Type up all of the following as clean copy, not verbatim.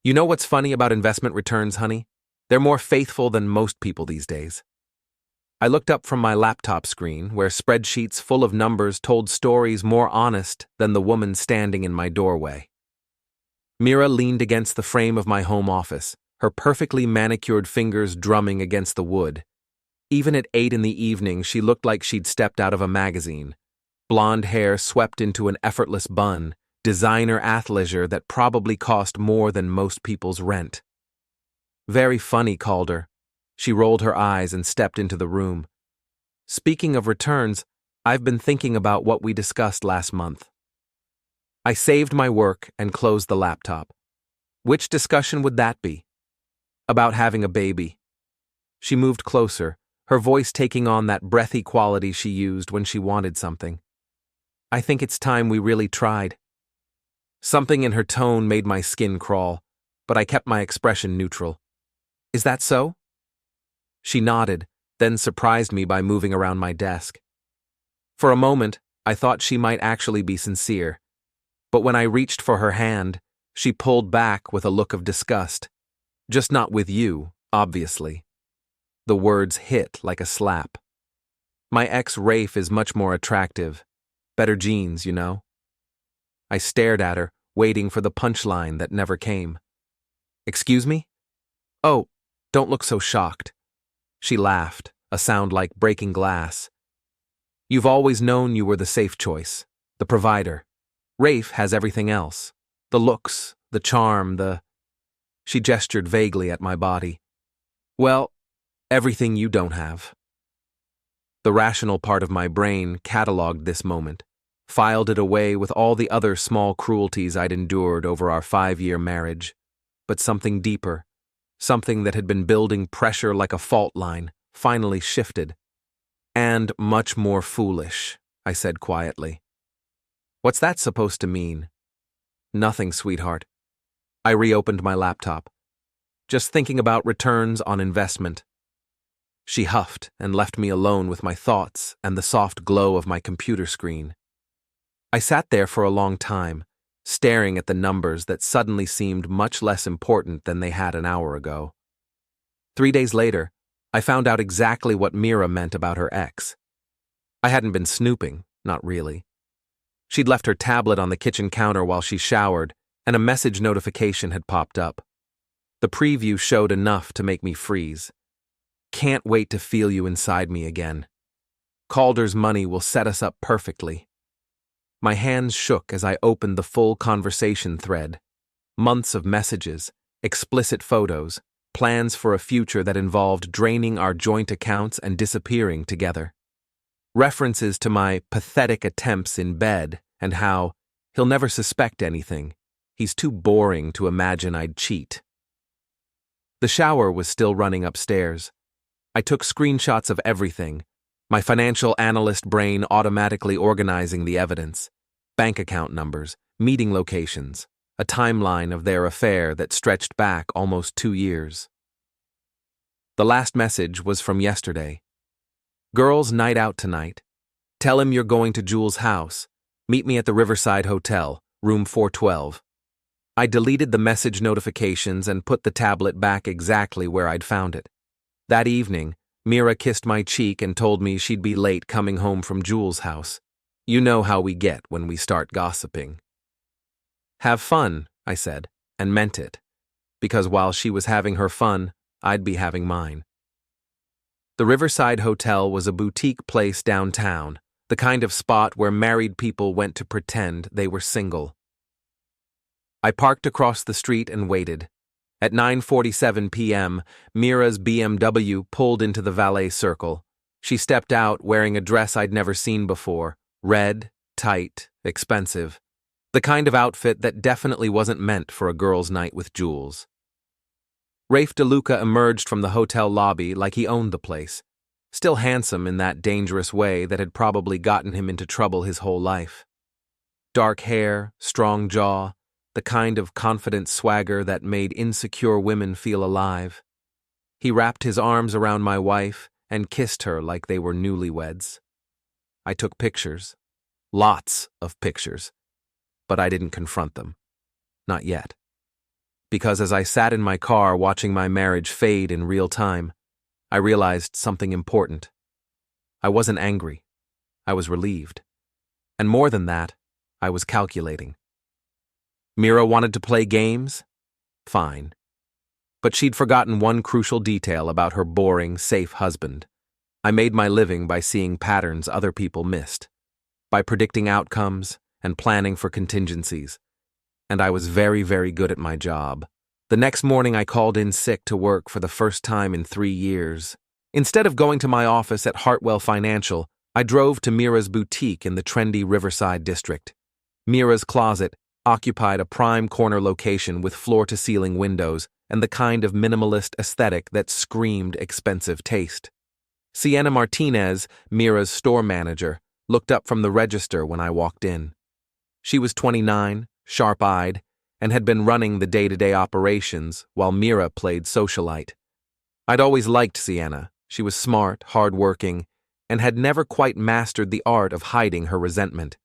You know what's funny about investment returns, honey? They're more faithful than most people these days. I looked up from my laptop screen, where spreadsheets full of numbers told stories more honest than the woman standing in my doorway. Mira leaned against the frame of my home office, her perfectly manicured fingers drumming against the wood. Even at 8 in the evening, she looked like she'd stepped out of a magazine. Blonde hair swept into an effortless bun, designer athleisure that probably cost more than most people's rent. Very funny, Calder. She rolled her eyes and stepped into the room. Speaking of returns, I've been thinking about what we discussed last month. I saved my work and closed the laptop. Which discussion would that be? About having a baby. She moved closer, her voice taking on that breathy quality she used when she wanted something. I think it's time we really tried. Something in her tone made my skin crawl, but I kept my expression neutral. Is that so? She nodded, then surprised me by moving around my desk. For a moment, I thought she might actually be sincere, but when I reached for her hand, she pulled back with a look of disgust. Just not with you, obviously. The words hit like a slap. My ex Rafe is much more attractive. Better genes, you know. I stared at her, waiting for the punchline that never came. Excuse me? Oh, don't look so shocked. She laughed, a sound like breaking glass. You've always known you were the safe choice, the provider. Rafe has everything else. The looks, the charm, She gestured vaguely at my body. Well, everything you don't have. The rational part of my brain cataloged this moment, filed it away with all the other small cruelties I'd endured over our 5-year marriage. But something deeper, something that had been building pressure like a fault line, finally shifted. And much more foolish, I said quietly. What's that supposed to mean? Nothing, sweetheart. I reopened my laptop. Just thinking about returns on investment. She huffed and left me alone with my thoughts and the soft glow of my computer screen. I sat there for a long time, staring at the numbers that suddenly seemed much less important than they had an hour ago. 3 days later, I found out exactly what Mira meant about her ex. I hadn't been snooping, not really. She'd left her tablet on the kitchen counter while she showered, and a message notification had popped up. The preview showed enough to make me freeze. Can't wait to feel you inside me again. Calder's money will set us up perfectly. My hands shook as I opened the full conversation thread. Months of messages, explicit photos, plans for a future that involved draining our joint accounts and disappearing together. References to my pathetic attempts in bed and how he'll never suspect anything. He's too boring to imagine I'd cheat. The shower was still running upstairs. I took screenshots of everything, my financial analyst brain automatically organizing the evidence. Bank account numbers, meeting locations, a timeline of their affair that stretched back almost 2 years. The last message was from yesterday. Girls' night out tonight. Tell him you're going to Jules' house. Meet me at the Riverside Hotel, room 412. I deleted the message notifications and put the tablet back exactly where I'd found it. That evening, Mira kissed my cheek and told me she'd be late coming home from Jules' house. You know how we get when we start gossiping. Have fun, I said, and meant it, because while she was having her fun, I'd be having mine. The Riverside Hotel was a boutique place downtown, the kind of spot where married people went to pretend they were single. I parked across the street and waited. At 9:47 p.m., Mira's BMW pulled into the valet circle. She stepped out wearing a dress I'd never seen before, red, tight, expensive. The kind of outfit that definitely wasn't meant for a girl's night with Jules. Rafe DeLuca emerged from the hotel lobby like he owned the place, still handsome in that dangerous way that had probably gotten him into trouble his whole life. Dark hair, strong jaw, the kind of confident swagger that made insecure women feel alive. He wrapped his arms around my wife and kissed her like they were newlyweds. I took pictures. Lots of pictures. But I didn't confront them. Not yet. because as I sat in my car watching my marriage fade in real time, I realized something important. I wasn't angry. I was relieved. And more than that, I was calculating. Mira wanted to play games? Fine. But she'd forgotten one crucial detail about her boring, safe husband. I made my living by seeing patterns other people missed, by predicting outcomes and planning for contingencies. And I was very, very good at my job. The next morning I called in sick to work for the first time in 3 years. Instead of going to my office at Hartwell Financial, I drove to Mira's boutique in the trendy Riverside district. Mira's closet occupied a prime corner location with floor-to-ceiling windows and the kind of minimalist aesthetic that screamed expensive taste. Sienna Martinez, Mira's store manager, looked up from the register when I walked in. She was 29, sharp-eyed, and had been running the day-to-day operations while Mira played socialite. I'd always liked Sienna. She was smart, hard-working, and had never quite mastered the art of hiding her resentment.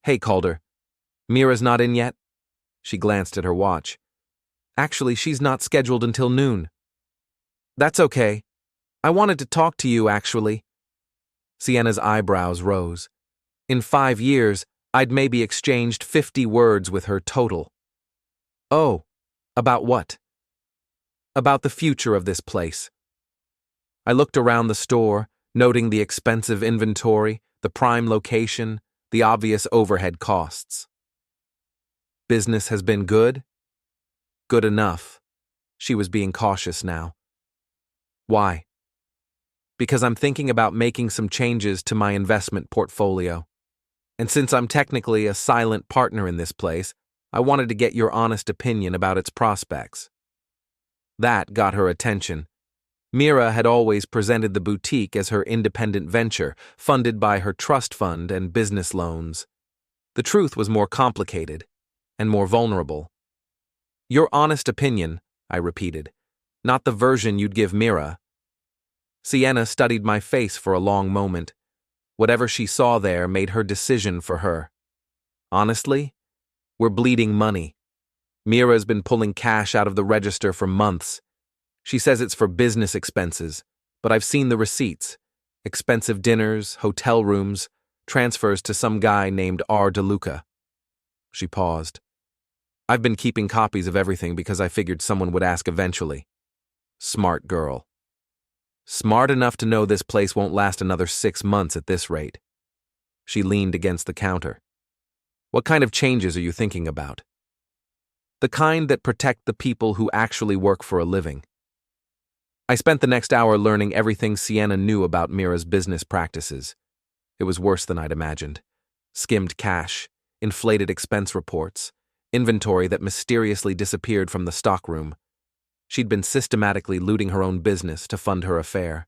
"Hey, Calder. Mira's not in yet?" She glanced at her watch. "Actually, she's not scheduled until noon." "That's okay. I wanted to talk to you, actually." Sienna's eyebrows rose. In 5 years, I'd maybe exchanged 50 words with her total. "Oh, about what?" "About the future of this place." I looked around the store, noting the expensive inventory, the prime location, the obvious overhead costs. "Business has been good?" "Good enough." She was being cautious now. "Why?" "Because I'm thinking about making some changes to my investment portfolio. And since I'm technically a silent partner in this place, I wanted to get your honest opinion about its prospects." That got her attention. Mira had always presented the boutique as her independent venture, funded by her trust fund and business loans. The truth was more complicated and more vulnerable. "Your honest opinion," I repeated, "not the version you'd give Mira." Sienna studied my face for a long moment. Whatever she saw there made her decision for her. "Honestly, we're bleeding money. Mira's been pulling cash out of the register for months. She says it's for business expenses, but I've seen the receipts. Expensive dinners, hotel rooms, transfers to some guy named R. DeLuca." She paused. "I've been keeping copies of everything because I figured someone would ask eventually." Smart girl. Smart enough to know this place won't last another 6 months at this rate. She leaned against the counter. "What kind of changes are you thinking about?" "The kind that protect the people who actually work for a living." I spent the next hour learning everything Sienna knew about Mira's business practices. It was worse than I'd imagined. Skimmed cash, inflated expense reports, inventory that mysteriously disappeared from the stockroom. She'd been systematically looting her own business to fund her affair.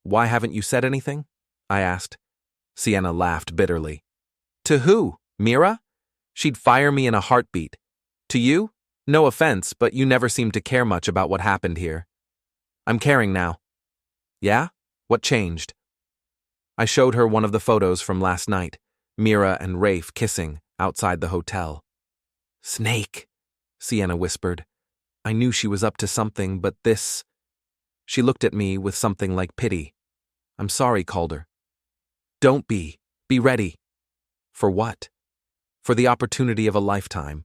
"Why haven't you said anything?" I asked. Sienna laughed bitterly. "To who? Mira? She'd fire me in a heartbeat. To you? No offense, but you never seemed to care much about what happened here." "I'm caring now." "Yeah? What changed?" I showed her one of the photos from last night, Mira and Rafe kissing outside the hotel. "Snake," Sienna whispered. I knew she was up to something, but this... She looked at me with something like pity. "I'm sorry, Calder." "Don't be. Be ready." "For what?" "For the opportunity of a lifetime."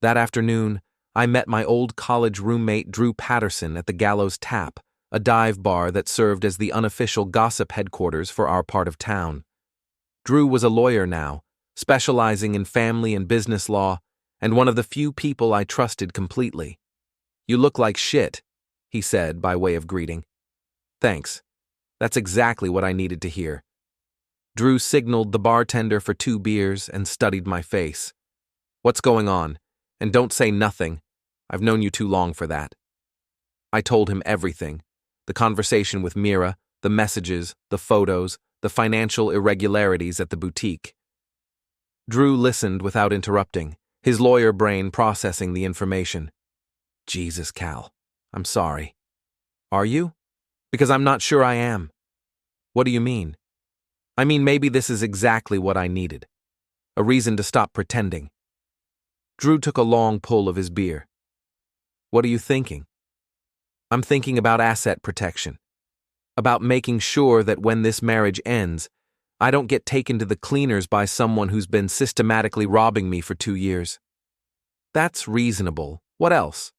That afternoon, I met my old college roommate Drew Patterson at the Gallows Tap, a dive bar that served as the unofficial gossip headquarters for our part of town. Drew was a lawyer now, specializing in family and business law, and one of the few people I trusted completely. "You look like shit," he said by way of greeting. "Thanks. That's exactly what I needed to hear." Drew signaled the bartender for 2 beers and studied my face. "What's going on? And don't say nothing. I've known you too long for that." I told him everything. The conversation with Mira, the messages, the photos, the financial irregularities at the boutique. Drew listened without interrupting, his lawyer brain processing the information. "Jesus, Cal. I'm sorry." "Are you?" "Because I'm not sure I am." "What do you mean?" "I mean maybe this is exactly what I needed. A reason to stop pretending." Drew took a long pull of his beer. What are you thinking? I'm thinking about asset protection. About making sure that when this marriage ends, I don't get taken to the cleaners by someone who's been systematically robbing me for 2 years. That's reasonable. What else?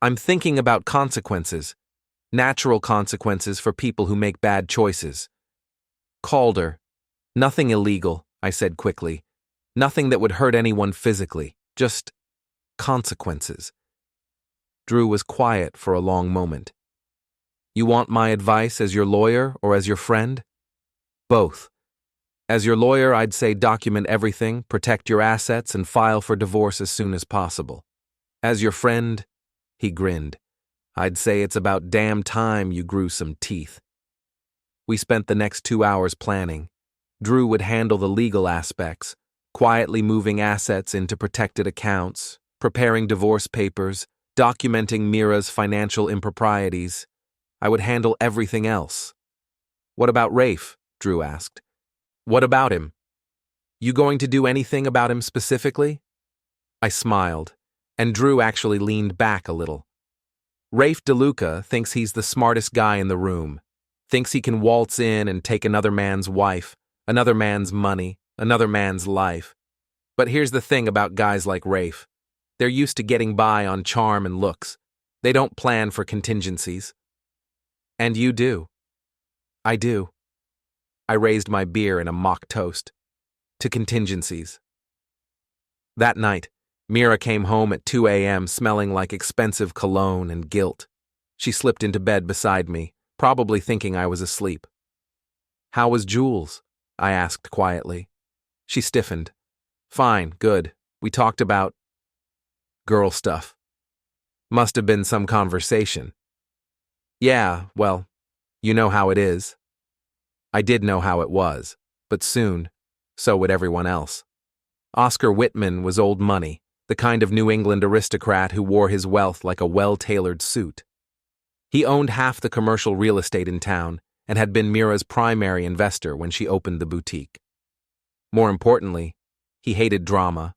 I'm thinking about consequences. Natural consequences for people who make bad choices. Calder. Nothing illegal, I said quickly. Nothing that would hurt anyone physically. Just consequences. Drew was quiet for a long moment. You want my advice as your lawyer or as your friend? Both. As your lawyer, I'd say document everything, protect your assets, and file for divorce as soon as possible. As your friend, he grinned, I'd say it's about damn time you grew some teeth. We spent the next 2 hours planning. Drew would handle the legal aspects, quietly moving assets into protected accounts, preparing divorce papers, documenting Mira's financial improprieties. I would handle everything else. What about Rafe? Drew asked. What about him? You going to do anything about him specifically? I smiled, and Drew actually leaned back a little. Rafe DeLuca thinks he's the smartest guy in the room, thinks he can waltz in and take another man's wife, another man's money, another man's life. But here's the thing about guys like Rafe. They're used to getting by on charm and looks. They don't plan for contingencies. And you do. I do. I raised my beer in a mock toast. To contingencies. That night, Mira came home at 2 a.m. smelling like expensive cologne and guilt. She slipped into bed beside me, probably thinking I was asleep. How was Jules? I asked quietly. She stiffened. Fine, good. We talked about girl stuff. Must have been some conversation. Yeah, well, you know how it is. I did know how it was, but soon, so would everyone else. Oscar Whitman was old money, the kind of New England aristocrat who wore his wealth like a well-tailored suit. He owned half the commercial real estate in town and had been Mira's primary investor when she opened the boutique. More importantly, he hated drama,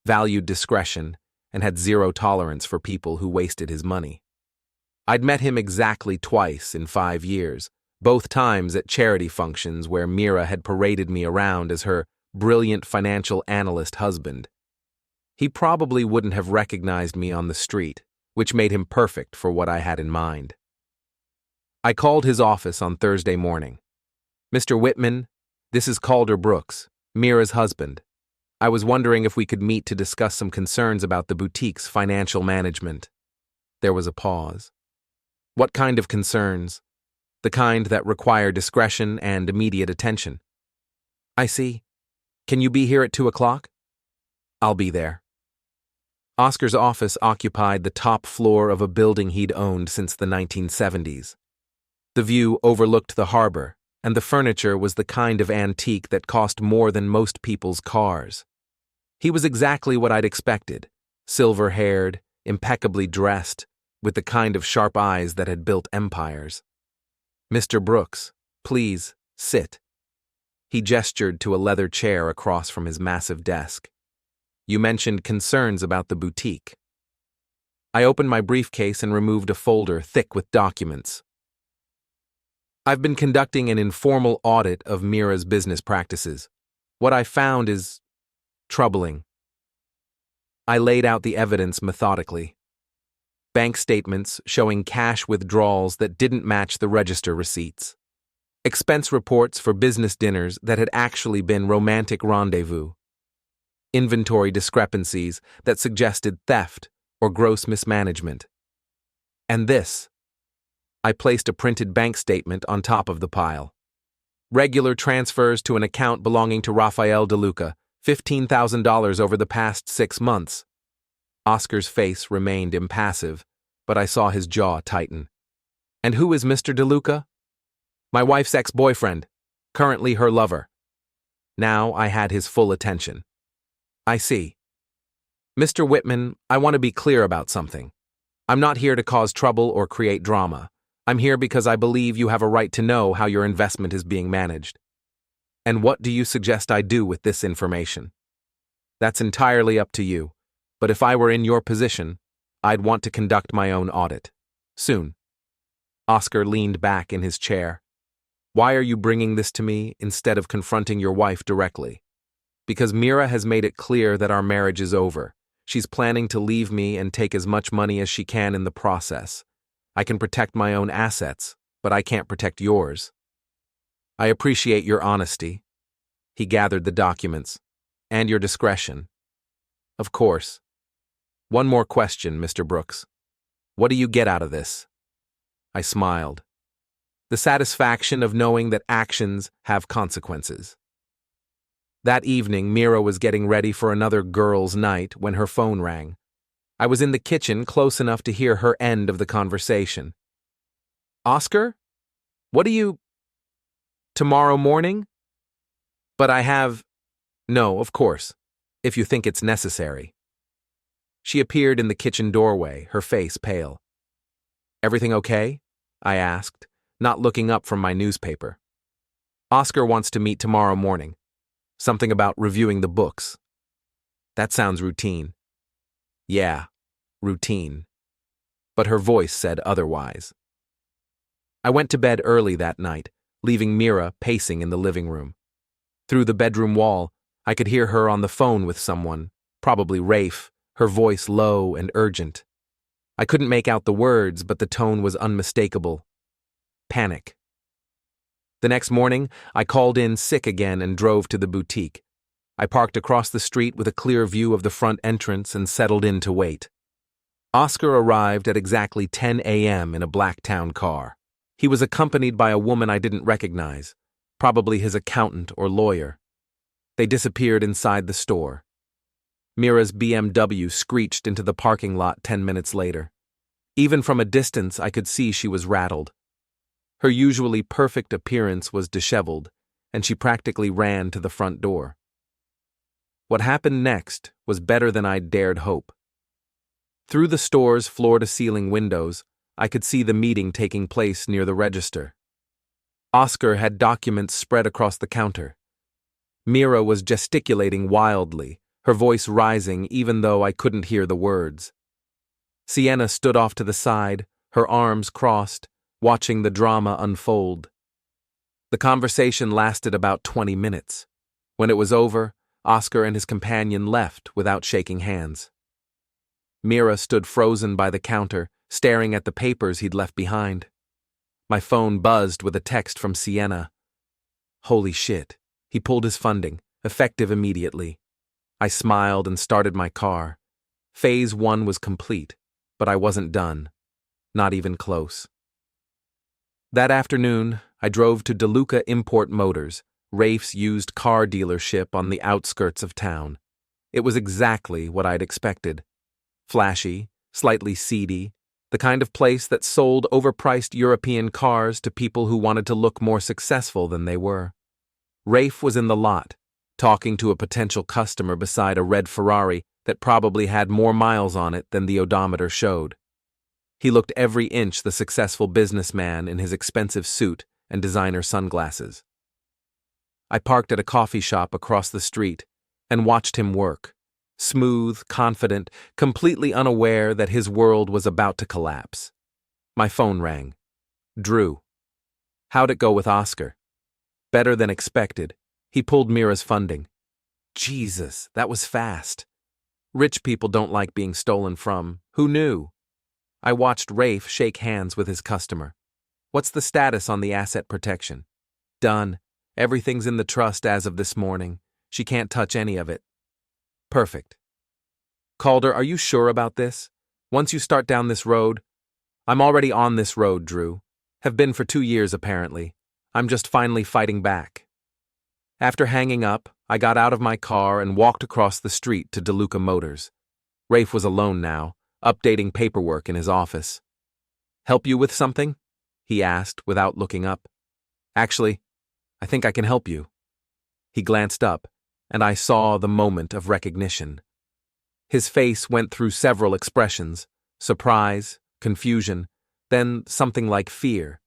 valued discretion, and had zero tolerance for people who wasted his money. I'd met him exactly twice in 5 years, both times at charity functions where Mira had paraded me around as her brilliant financial analyst husband. He probably wouldn't have recognized me on the street, which made him perfect for what I had in mind. I called his office on Thursday morning. Mr. Whitman, this is Calder Brooks, Mira's husband. I was wondering if we could meet to discuss some concerns about the boutique's financial management. There was a pause. What kind of concerns? The kind that require discretion and immediate attention. I see. Can you be here at 2 o'clock? I'll be there. Oscar's office occupied the top floor of a building he'd owned since the 1970s. The view overlooked the harbor, and the furniture was the kind of antique that cost more than most people's cars. He was exactly what I'd expected, silver-haired, impeccably dressed, with the kind of sharp eyes that had built empires. Mr. Brooks, please, sit. He gestured to a leather chair across from his massive desk. You mentioned concerns about the boutique. I opened my briefcase and removed a folder thick with documents. I've been conducting an informal audit of Mira's business practices. What I found is troubling. I laid out the evidence methodically. Bank statements showing cash withdrawals that didn't match the register receipts. Expense reports for business dinners that had actually been romantic rendezvous. Inventory discrepancies that suggested theft or gross mismanagement. And this. I placed a printed bank statement on top of the pile. Regular transfers to an account belonging to Rafael DeLuca, $15,000 over the past 6 months. Oscar's face remained impassive, but I saw his jaw tighten. And who is Mr. DeLuca? My wife's ex-boyfriend, currently her lover. Now I had his full attention. I see. Mr. Whitman, I want to be clear about something. I'm not here to cause trouble or create drama. I'm here because I believe you have a right to know how your investment is being managed. And what do you suggest I do with this information? That's entirely up to you. but if I were in your position, I'd want to conduct my own audit. Soon. Oscar leaned back in his chair. Why are you bringing this to me instead of confronting your wife directly? Because Mira has made it clear that our marriage is over. She's planning to leave me and take as much money as she can in the process. I can protect my own assets, but I can't protect yours. I appreciate your honesty. He gathered the documents. And your discretion. Of course. One more question, Mr. Brooks. What do you get out of this? I smiled. The satisfaction of knowing that actions have consequences. That evening, Mira was getting ready for another girls' night when her phone rang. I was in the kitchen close enough to hear her end of the conversation. Oscar? What do you... Tomorrow morning? But I have... No, of course, if you think it's necessary. She appeared in the kitchen doorway, her face pale. Everything okay? I asked, not looking up from my newspaper. Oscar wants to meet tomorrow morning. Something about reviewing the books. That sounds routine. Yeah, routine. But her voice said otherwise. I went to bed early that night, leaving Mira pacing in the living room. Through the bedroom wall, I could hear her on the phone with someone, probably Rafe, her voice low and urgent. I couldn't make out the words, but the tone was unmistakable. Panic. The next morning, I called in sick again and drove to the boutique. I parked across the street with a clear view of the front entrance and settled in to wait. Oscar arrived at exactly 10 a.m. in a black town car. He was accompanied by a woman I didn't recognize, probably his accountant or lawyer. They disappeared inside the store. Mira's BMW screeched into the parking lot 10 minutes later. Even from a distance, I could see she was rattled. Her usually perfect appearance was disheveled, and she practically ran to the front door. What happened next was better than I'd dared hope. Through the store's floor-to-ceiling windows, I could see the meeting taking place near the register. Oscar had documents spread across the counter. Mira was gesticulating wildly, her voice rising even though I couldn't hear the words. Sienna stood off to the side, her arms crossed, watching the drama unfold. The conversation lasted about 20 minutes. When it was over, Oscar and his companion left without shaking hands. Mira stood frozen by the counter, staring at the papers he'd left behind. My phone buzzed with a text from Sienna. Holy shit. He pulled his funding, effective immediately. I smiled and started my car. Phase 1 was complete, but I wasn't done. Not even close. That afternoon, I drove to DeLuca Import Motors, Rafe's used car dealership on the outskirts of town. It was exactly what I'd expected. Flashy, slightly seedy, the kind of place that sold overpriced European cars to people who wanted to look more successful than they were. Rafe was in the lot, talking to a potential customer beside a red Ferrari that probably had more miles on it than the odometer showed. He looked every inch the successful businessman in his expensive suit and designer sunglasses. I parked at a coffee shop across the street and watched him work, smooth, confident, completely unaware that his world was about to collapse. My phone rang. Drew. How'd it go with Oscar? Better than expected. He pulled Mira's funding. Jesus, that was fast. Rich people don't like being stolen from. Who knew? I watched Rafe shake hands with his customer. What's the status on the asset protection? Done. Everything's in the trust as of this morning. She can't touch any of it. Perfect. Calder, are you sure about this? Once you start down this road... I'm already on this road, Drew. Have been for 2 years, apparently. I'm just finally fighting back. After hanging up, I got out of my car and walked across the street to DeLuca Motors. Rafe was alone now, updating paperwork in his office. Help you with something? He asked without looking up. Actually, I think I can help you. He glanced up, and I saw the moment of recognition. His face went through several expressions: surprise, confusion, then something like fear.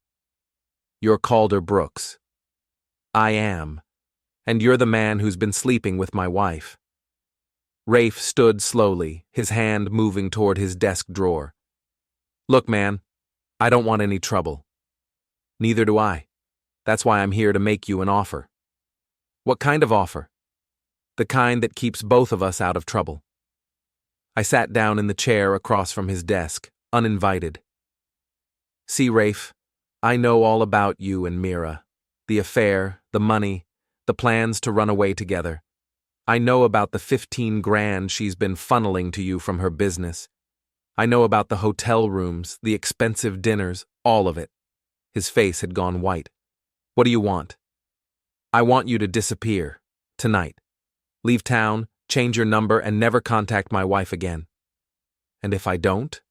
You're Calder Brooks. I am. And you're the man who's been sleeping with my wife. Rafe stood slowly, his hand moving toward his desk drawer. Look, man, I don't want any trouble. Neither do I. That's why I'm here to make you an offer. What kind of offer? The kind that keeps both of us out of trouble. I sat down in the chair across from his desk, uninvited. See, Rafe, I know all about you and Mira. The affair, the money, the plans to run away together. I know about the 15 grand she's been funneling to you from her business. I know about the hotel rooms, the expensive dinners, all of it. His face had gone white. What do you want? I want you to disappear. Tonight. Leave town, change your number, and never contact my wife again. And if I don't?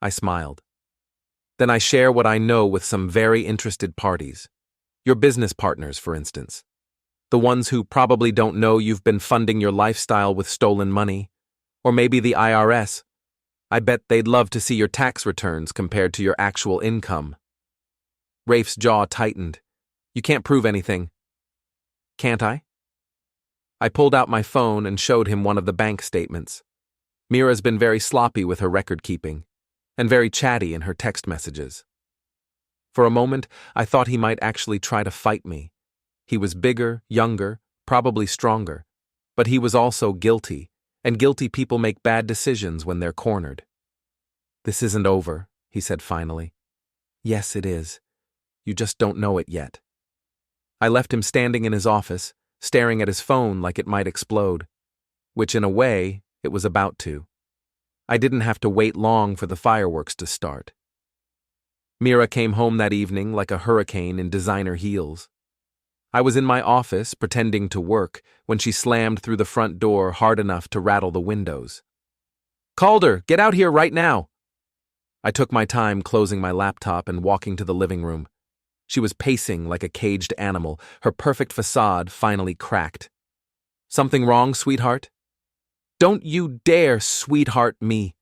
I smiled. Then I share what I know with some very interested parties. Your business partners, for instance. The ones who probably don't know you've been funding your lifestyle with stolen money. Or maybe the IRS. I bet they'd love to see your tax returns compared to your actual income. Rafe's jaw tightened. You can't prove anything. Can't I? I pulled out my phone and showed him one of the bank statements. Mira's been very sloppy with her record-keeping, and very chatty in her text messages. For a moment, I thought he might actually try to fight me. He was bigger, younger, probably stronger, but he was also guilty, and guilty people make bad decisions when they're cornered. This isn't over, he said finally. Yes, it is. You just don't know it yet. I left him standing in his office, staring at his phone like it might explode, which in a way, it was about to. I didn't have to wait long for the fireworks to start. Mira came home that evening like a hurricane in designer heels. I was in my office, pretending to work, when she slammed through the front door hard enough to rattle the windows. Calder, get out here right now! I took my time closing my laptop and walking to the living room. She was pacing like a caged animal, her perfect facade finally cracked. Something wrong, sweetheart? Don't you dare sweetheart me!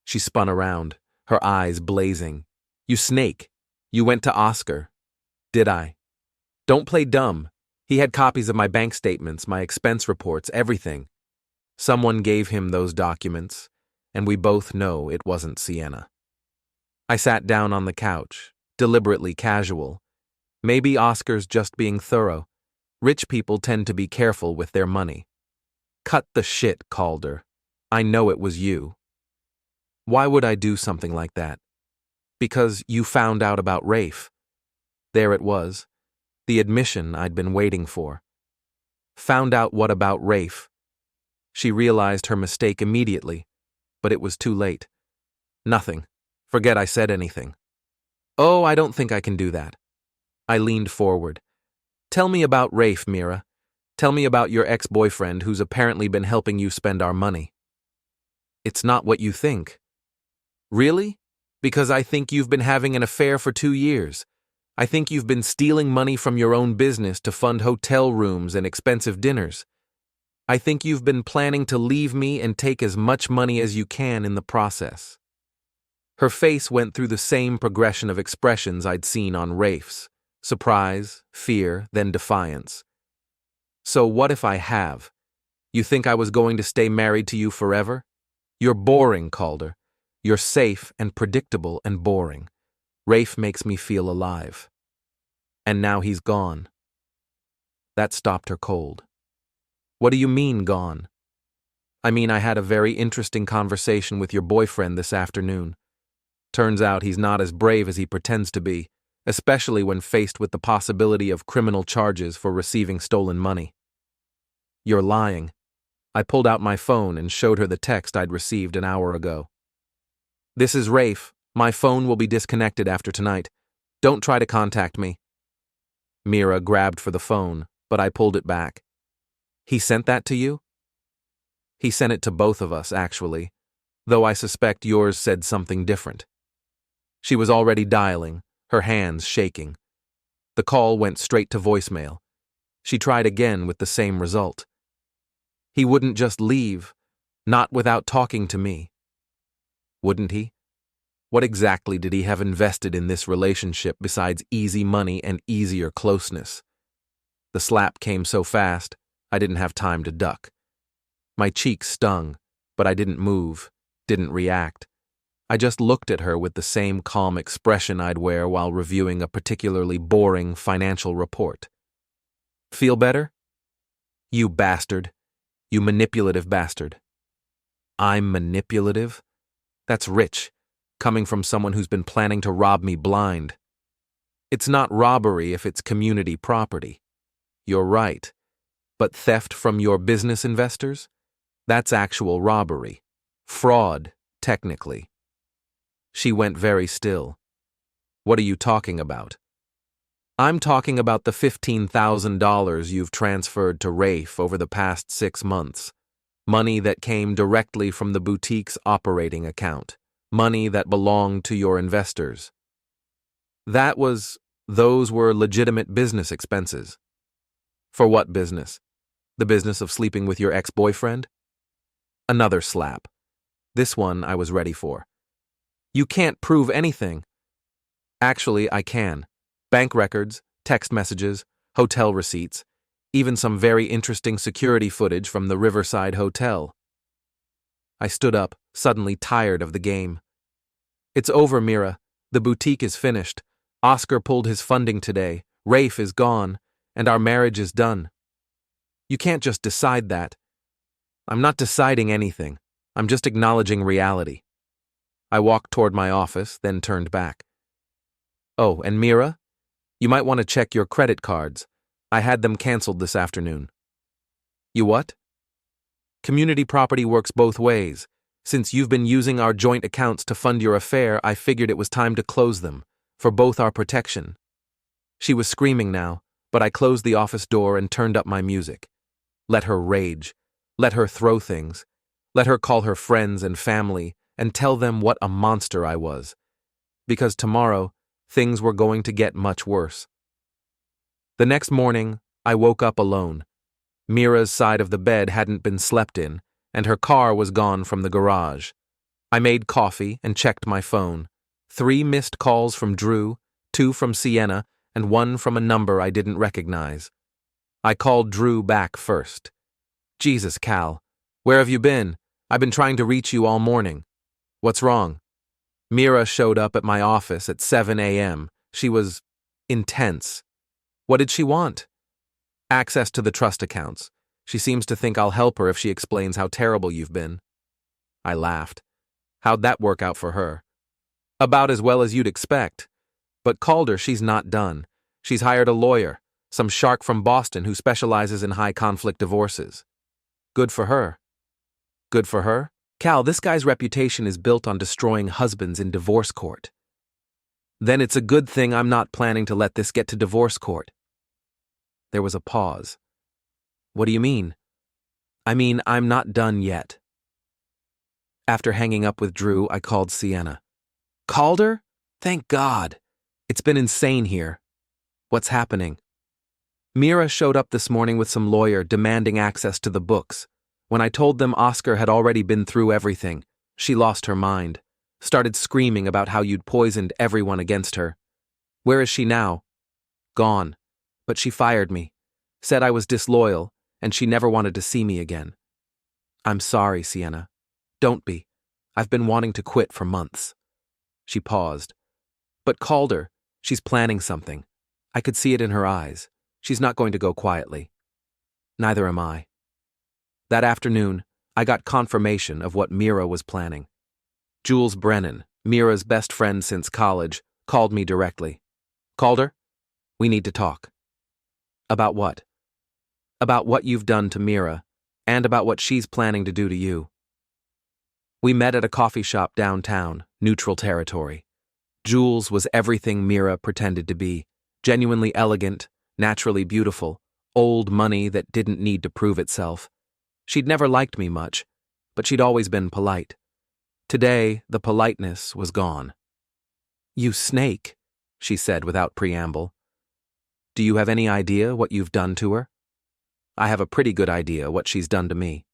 She spun around, her eyes blazing. You snake. You went to Oscar. Did I? Don't play dumb. He had copies of my bank statements, my expense reports, everything. Someone gave him those documents, and we both know it wasn't Sienna. I sat down on the couch, deliberately casual. Maybe Oscar's just being thorough. Rich people tend to be careful with their money. Cut the shit, Calder. I know it was you. Why would I do something like that? Because you found out about Rafe. There it was. The admission I'd been waiting for. Found out what about Rafe? She realized her mistake immediately, but it was too late. Nothing. Forget I said anything. Oh, I don't think I can do that. I leaned forward. Tell me about Rafe, Mira. Tell me about your ex-boyfriend who's apparently been helping you spend our money. It's not what you think. Really? Because I think you've been having an affair for 2 years. I think you've been stealing money from your own business to fund hotel rooms and expensive dinners. I think you've been planning to leave me and take as much money as you can in the process. Her face went through the same progression of expressions I'd seen on Rafe's. Surprise, fear, then defiance. So what if I have? You think I was going to stay married to you forever? You're boring, Calder. You're safe and predictable and boring. Rafe makes me feel alive. And now he's gone. That stopped her cold. What do you mean, gone? I mean, I had a very interesting conversation with your boyfriend this afternoon. Turns out he's not as brave as he pretends to be, especially when faced with the possibility of criminal charges for receiving stolen money. You're lying. I pulled out my phone and showed her the text I'd received an hour ago. This is Rafe. My phone will be disconnected after tonight. Don't try to contact me. Mira grabbed for the phone, but I pulled it back. He sent that to you? He sent it to both of us, actually, though I suspect yours said something different. She was already dialing, her hands shaking. The call went straight to voicemail. She tried again with the same result. He wouldn't just leave, not without talking to me. Wouldn't he? What exactly did he have invested in this relationship besides easy money and easier closeness? The slap came so fast, I didn't have time to duck. My cheek stung, but I didn't move, didn't react. I just looked at her with the same calm expression I'd wear while reviewing a particularly boring financial report. Feel better? You bastard. You manipulative bastard. I'm manipulative? That's rich, coming from someone who's been planning to rob me blind. It's not robbery if it's community property. You're right. But theft from your business investors? That's actual robbery. Fraud, technically. She went very still. What are you talking about? I'm talking about the $15,000 you've transferred to Rafe over the past 6 months. Money that came directly from the boutique's operating account. Money that belonged to your investors. Those were legitimate business expenses. For what business? The business of sleeping with your ex-boyfriend? Another slap. This one I was ready for. You can't prove anything. Actually, I can. Bank records, text messages, hotel receipts, even some very interesting security footage from the Riverside Hotel. I stood up, suddenly tired of the game. It's over, Mira. The boutique is finished. Oscar pulled his funding today. Rafe is gone, and our marriage is done. You can't just decide that. I'm not deciding anything. I'm just acknowledging reality. I walked toward my office, then turned back. Oh, and Mira? You might want to check your credit cards. I had them canceled this afternoon. You what? Community property works both ways. Since you've been using our joint accounts to fund your affair, I figured it was time to close them, for both our protection. She was screaming now, but I closed the office door and turned up my music. Let her rage. Let her throw things. Let her call her friends and family and tell them what a monster I was. Because tomorrow, things were going to get much worse. The next morning, I woke up alone. Mira's side of the bed hadn't been slept in, and her car was gone from the garage. I made coffee and checked my phone. 3 missed calls from Drew, 2 from Sienna, and 1 from a number I didn't recognize. I called Drew back first. Jesus, Cal. Where have you been? I've been trying to reach you all morning. What's wrong? Mira showed up at my office at 7 a.m. She was intense. What did she want? Access to the trust accounts. She seems to think I'll help her if she explains how terrible you've been. I laughed. How'd that work out for her? About as well as you'd expect. But Calder, she's not done. She's hired a lawyer, some shark from Boston who specializes in high-conflict divorces. Good for her. Good for her? Cal, this guy's reputation is built on destroying husbands in divorce court. Then it's a good thing I'm not planning to let this get to divorce court. There was a pause. What do you mean? I mean, I'm not done yet. After hanging up with Drew, I called Sienna. Calder? Thank God. It's been insane here. What's happening? Mira showed up this morning with some lawyer demanding access to the books. When I told them Oscar had already been through everything, she lost her mind, started screaming about how you'd poisoned everyone against her. Where is she now? Gone. But she fired me, said I was disloyal, and she never wanted to see me again. I'm sorry, Sienna. Don't be. I've been wanting to quit for months. She paused. But Calder, she's planning something. I could see it in her eyes. She's not going to go quietly. Neither am I. That afternoon, I got confirmation of what Mira was planning. Jules Brennan, Mira's best friend since college, called me directly. Calder, we need to talk. About what? About what you've done to Mira, and about what she's planning to do to you. We met at a coffee shop downtown, neutral territory. Jules was everything Mira pretended to be, genuinely elegant, naturally beautiful, old money that didn't need to prove itself. She'd never liked me much, but she'd always been polite. Today, the politeness was gone. You snake, she said without preamble. Do you have any idea what you've done to her? I have a pretty good idea what she's done to me.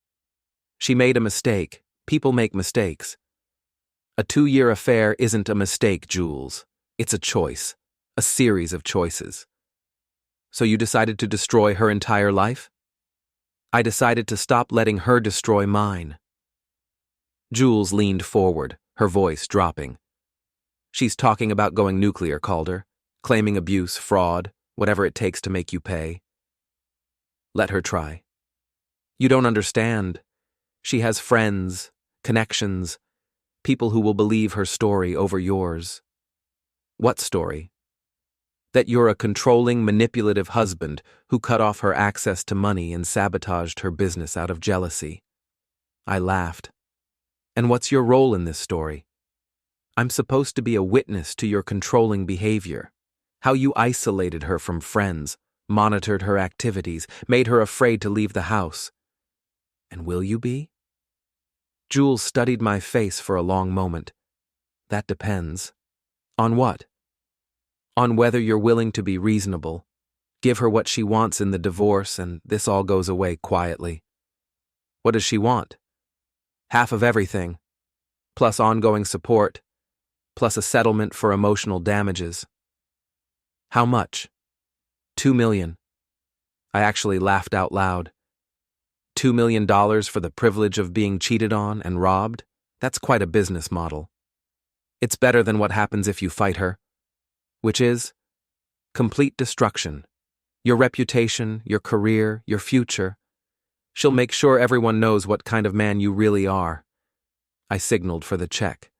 She made a mistake. People make mistakes. A 2-year affair isn't a mistake, Jules. It's a choice. A series of choices. So you decided to destroy her entire life? I decided to stop letting her destroy mine. Jules leaned forward, her voice dropping. She's talking about going nuclear, Calder, claiming abuse, fraud, whatever it takes to make you pay. Let her try. You don't understand. She has friends, connections, people who will believe her story over yours. What story? That you're a controlling, manipulative husband who cut off her access to money and sabotaged her business out of jealousy. I laughed. And what's your role in this story? I'm supposed to be a witness to your controlling behavior, how you isolated her from friends, monitored her activities, made her afraid to leave the house. And will you be? Jules studied my face for a long moment. That depends. On what? On whether you're willing to be reasonable, give her what she wants in the divorce, and this all goes away quietly. What does she want? Half of everything, plus ongoing support, plus a settlement for emotional damages. How much? $2 million. I actually laughed out loud. $2 million for the privilege of being cheated on and robbed? That's quite a business model. It's better than what happens if you fight her, which is complete destruction. Your reputation, your career, your future. She'll make sure everyone knows what kind of man you really are. I signaled for the check.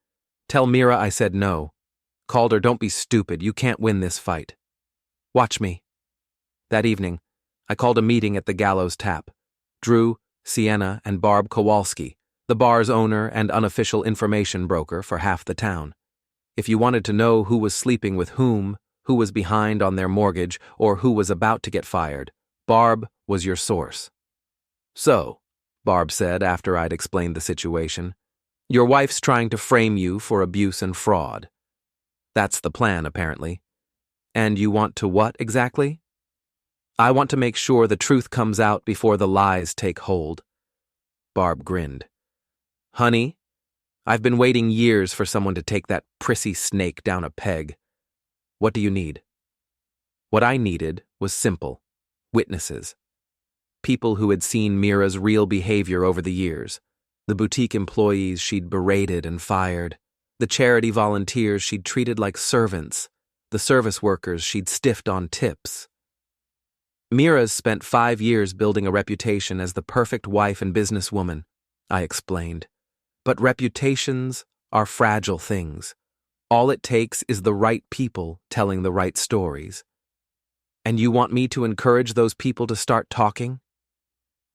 Tell Mira I said no. Calder, don't be stupid. You can't win this fight. Watch me. That evening, I called a meeting at the Gallows Tap. Drew, Sienna, and Barb Kowalski, the bar's owner and unofficial information broker for half the town. If you wanted to know who was sleeping with whom, who was behind on their mortgage, or who was about to get fired, Barb was your source. So, Barb said after I'd explained the situation, your wife's trying to frame you for abuse and fraud. That's the plan, apparently. And you want to what exactly? I want to make sure the truth comes out before the lies take hold. Barb grinned. Honey, I've been waiting years for someone to take that prissy snake down a peg. What do you need? What I needed was simple. Witnesses. People who had seen Mira's real behavior over the years. The boutique employees she'd berated and fired. The charity volunteers she'd treated like servants. The service workers she'd stiffed on tips. Mira's spent 5 years building a reputation as the perfect wife and businesswoman, I explained. But reputations are fragile things. All it takes is the right people telling the right stories. And you want me to encourage those people to start talking?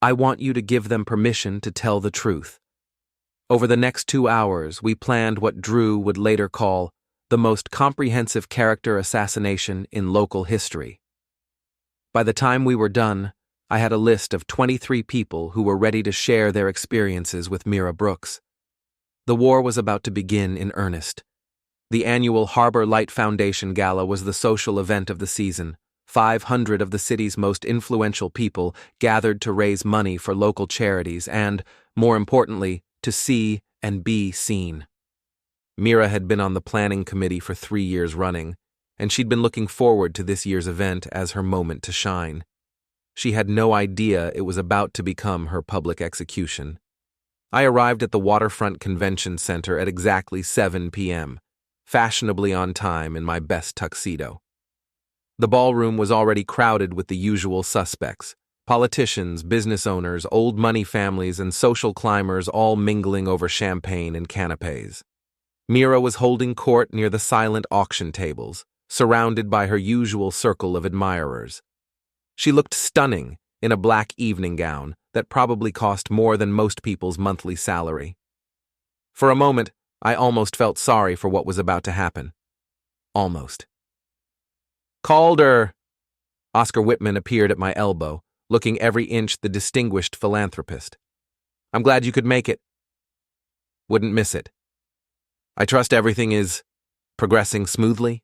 I want you to give them permission to tell the truth. Over the next 2 hours, we planned what Drew would later call the most comprehensive character assassination in local history. By the time we were done, I had a list of 23 people who were ready to share their experiences with Mira Brooks. The war was about to begin in earnest. The annual Harbor Light Foundation Gala was the social event of the season. 500 of the city's most influential people gathered to raise money for local charities and, more importantly, to see and be seen. Mira had been on the planning committee for 3 years running, and she'd been looking forward to this year's event as her moment to shine. She had no idea it was about to become her public execution. I arrived at the Waterfront Convention Center at exactly 7 p.m., fashionably on time in my best tuxedo. The ballroom was already crowded with the usual suspects: politicians, business owners, old money families, and social climbers all mingling over champagne and canapes. Mira was holding court near the silent auction tables, surrounded by her usual circle of admirers. She looked stunning in a black evening gown that probably cost more than most people's monthly salary. For a moment, I almost felt sorry for what was about to happen. Almost. Calder! Oscar Whitman appeared at my elbow, looking every inch the distinguished philanthropist. I'm glad you could make it. Wouldn't miss it. I trust everything is progressing smoothly?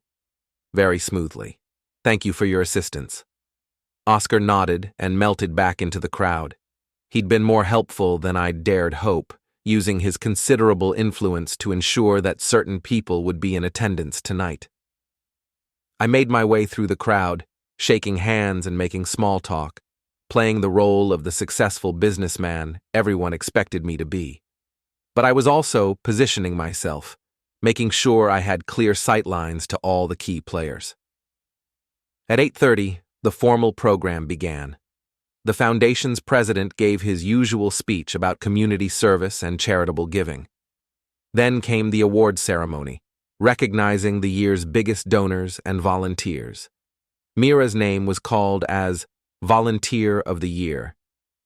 Very smoothly. Thank you for your assistance. Oscar nodded and melted back into the crowd. He'd been more helpful than I'd dared hope, using his considerable influence to ensure that certain people would be in attendance tonight. I made my way through the crowd, shaking hands and making small talk, playing the role of the successful businessman everyone expected me to be. But I was also positioning myself, making sure I had clear sightlines to all the key players. At 8:30, the formal program began. The Foundation's president gave his usual speech about community service and charitable giving. Then came the award ceremony, recognizing the year's biggest donors and volunteers. Mira's name was called as Volunteer of the Year.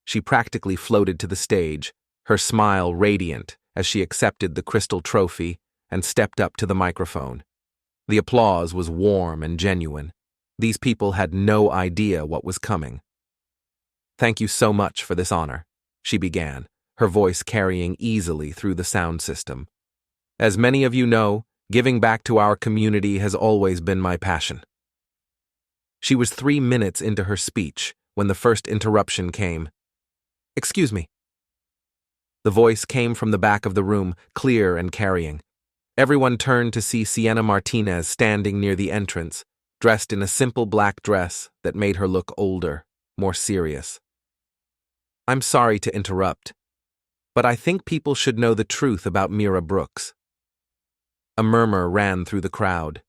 She practically floated to the stage, her smile radiant as she accepted the crystal trophy and stepped up to the microphone. The applause was warm and genuine. These people had no idea what was coming. "Thank you so much for this honor," she began, her voice carrying easily through the sound system. "As many of you know, giving back to our community has always been my passion." She was 3 minutes into her speech when the first interruption came. "Excuse me." The voice came from the back of the room, clear and carrying. Everyone turned to see Sienna Martinez standing near the entrance, dressed in a simple black dress that made her look older, more serious. "I'm sorry to interrupt, but I think people should know the truth about Mira Brooks." A murmur ran through the crowd.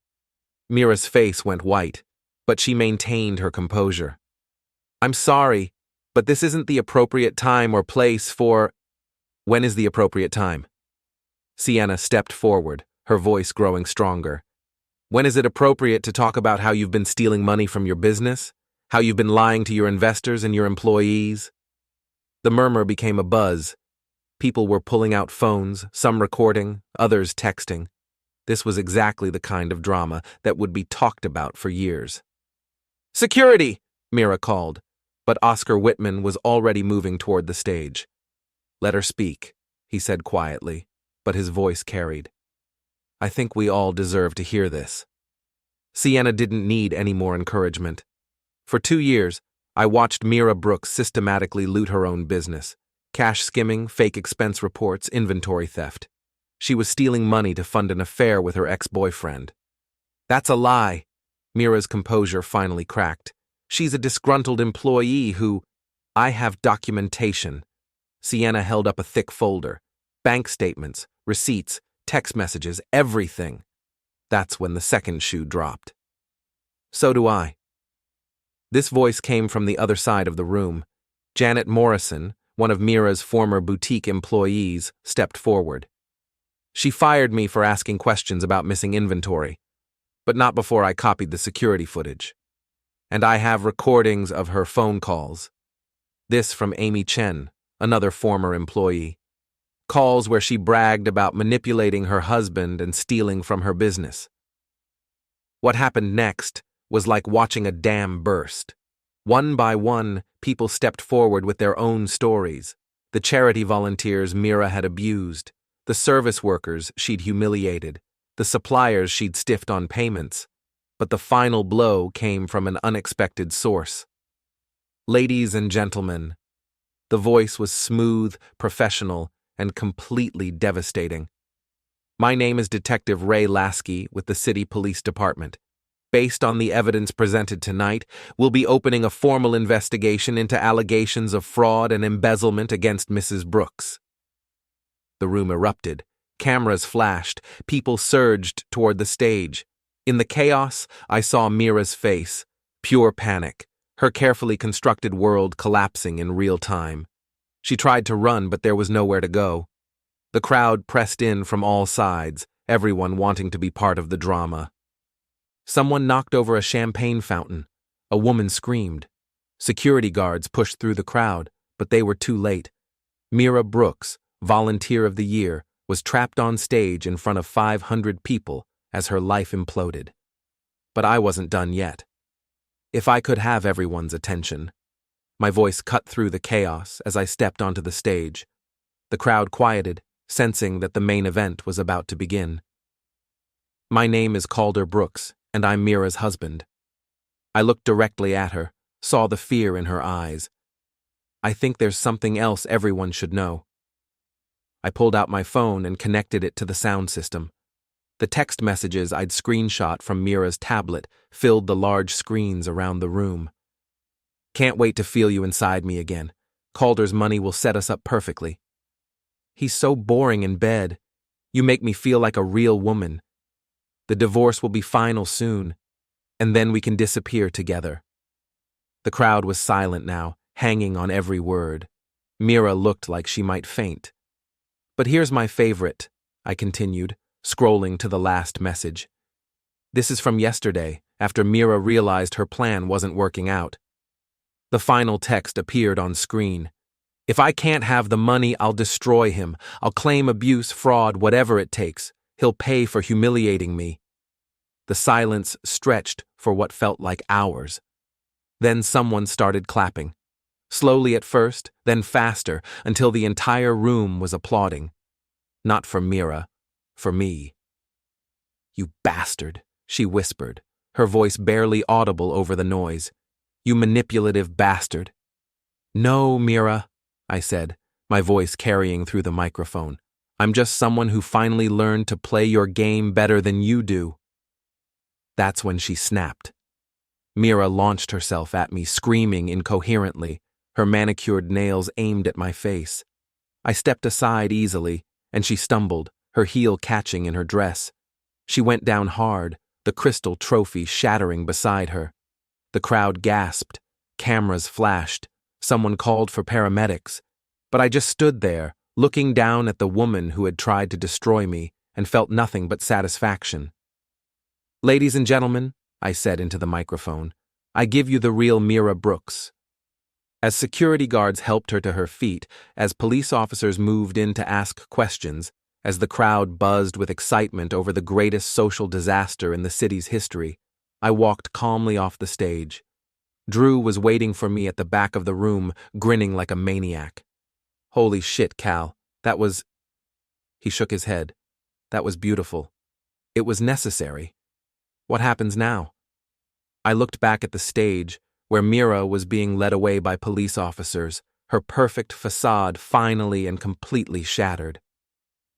Mira's face went white, but she maintained her composure. "I'm sorry, but this isn't the appropriate time or place for—" "When is the appropriate time?" Sienna stepped forward, her voice growing stronger. "When is it appropriate to talk about how you've been stealing money from your business? How you've been lying to your investors and your employees?" The murmur became a buzz. People were pulling out phones, some recording, others texting. This was exactly the kind of drama that would be talked about for years. "Security!" Mira called, but Oscar Whitman was already moving toward the stage. "Let her speak," he said quietly, but his voice carried. "I think we all deserve to hear this." Sienna didn't need any more encouragement. For 2 years, I watched Mira Brooks systematically loot her own business. Cash skimming, fake expense reports, inventory theft. She was stealing money to fund an affair with her ex-boyfriend. "That's a lie." Mira's composure finally cracked. "She's a disgruntled employee who—" "I have documentation." Sienna held up a thick folder. Bank statements, receipts, text messages, everything. That's when the second shoe dropped. "So do I." This voice came from the other side of the room. Janet Morrison, one of Mira's former boutique employees, stepped forward. "She fired me for asking questions about missing inventory, but not before I copied the security footage. And I have recordings of her phone calls." This from Amy Chen, another former employee. Calls where she bragged about manipulating her husband and stealing from her business. What happened next was like watching a dam burst. One by one, people stepped forward with their own stories. The charity volunteers Mira had abused, the service workers she'd humiliated, the suppliers she'd stiffed on payments. But the final blow came from an unexpected source. "Ladies and gentlemen," the voice was smooth, professional, and completely devastating. "My name is Detective Ray Lasky with the City Police Department. Based on the evidence presented tonight, we'll be opening a formal investigation into allegations of fraud and embezzlement against Mrs. Brooks." The room erupted. Cameras flashed. People surged toward the stage. In the chaos, I saw Mira's face, pure panic, her carefully constructed world collapsing in real time. She tried to run, but there was nowhere to go. The crowd pressed in from all sides, everyone wanting to be part of the drama. Someone knocked over a champagne fountain. A woman screamed. Security guards pushed through the crowd, but they were too late. Mira Brooks, Volunteer of the Year, was trapped on stage in front of 500 people as her life imploded. But I wasn't done yet. If I could have everyone's attention. My voice cut through the chaos as I stepped onto the stage. The crowd quieted, sensing that the main event was about to begin. "My name is Calder Brooks, and I'm Mira's husband." I looked directly at her, saw the fear in her eyes. "I think there's something else everyone should know." I pulled out my phone and connected it to the sound system. The text messages I'd screenshot from Mira's tablet filled the large screens around the room. Can't wait to feel you inside me again. Calder's money will set us up perfectly. He's so boring in bed. You make me feel like a real woman. The divorce will be final soon, and then we can disappear together." The crowd was silent now, hanging on every word. Mira looked like she might faint. "But here's my favorite," I continued, scrolling to the last message. This is from yesterday, after Mira realized her plan wasn't working out. The final text appeared on screen. "If I can't have the money, I'll destroy him. I'll claim abuse, fraud, whatever it takes. He'll pay for humiliating me." The silence stretched for what felt like hours. Then someone started clapping. Slowly at first, then faster, until the entire room was applauding. Not for Mira, for me. "You bastard," she whispered, her voice barely audible over the noise. "You manipulative bastard." "No, Mira," I said, my voice carrying through the microphone. "I'm just someone who finally learned to play your game better than you do." That's when she snapped. Mira launched herself at me, screaming incoherently, her manicured nails aimed at my face. I stepped aside easily, and she stumbled, her heel catching in her dress. She went down hard, the crystal trophy shattering beside her. The crowd gasped, cameras flashed, someone called for paramedics, but I just stood there, looking down at the woman who had tried to destroy me, and felt nothing but satisfaction. "Ladies and gentlemen," I said into the microphone, "I give you the real Mira Brooks." As security guards helped her to her feet, as police officers moved in to ask questions, as the crowd buzzed with excitement over the greatest social disaster in the city's history, I walked calmly off the stage. Drew was waiting for me at the back of the room, grinning like a maniac. "Holy shit, Cal, that was—" He shook his head. "That was beautiful. It was necessary. What happens now?" I looked back at the stage, where Mira was being led away by police officers, her perfect facade finally and completely shattered.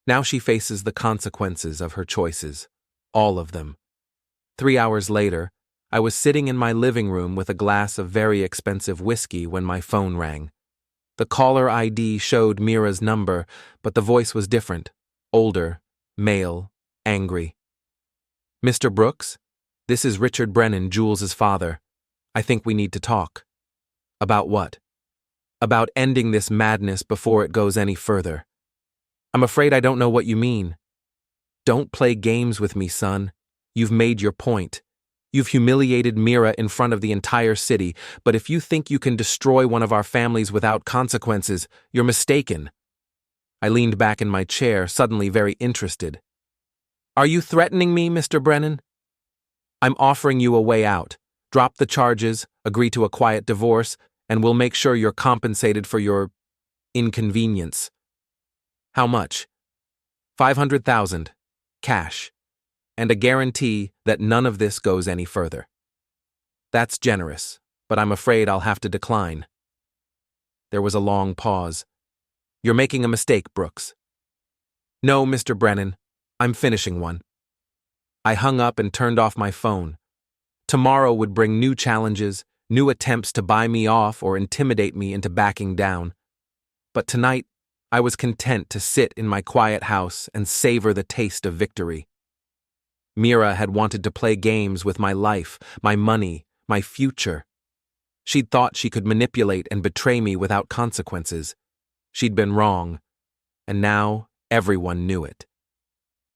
Now she faces the consequences of her choices, all of them. 3 hours later, I was sitting in my living room with a glass of very expensive whiskey when my phone rang. The caller ID showed Mira's number, but the voice was different, older, male, angry. "Mr. Brooks, this is Richard Brennan, Jules's father. I think we need to talk." "About what?" "About ending this madness before it goes any further." "I'm afraid I don't know what you mean." "Don't play games with me, son. You've made your point. You've humiliated Mira in front of the entire city, but if you think you can destroy one of our families without consequences, you're mistaken." I leaned back in my chair, suddenly very interested. "Are you threatening me, Mr. Brennan?" "I'm offering you a way out. Drop the charges, agree to a quiet divorce, and we'll make sure you're compensated for your inconvenience." "How much?" $500,000, cash, and a guarantee that none of this goes any further." "That's generous, but I'm afraid I'll have to decline." There was a long pause. "You're making a mistake, Brooks." "No, Mr. Brennan, I'm finishing one." I hung up and turned off my phone. Tomorrow would bring new challenges, new attempts to buy me off or intimidate me into backing down. But tonight, I was content to sit in my quiet house and savor the taste of victory. Mira had wanted to play games with my life, my money, my future. She'd thought she could manipulate and betray me without consequences. She'd been wrong, and now everyone knew it.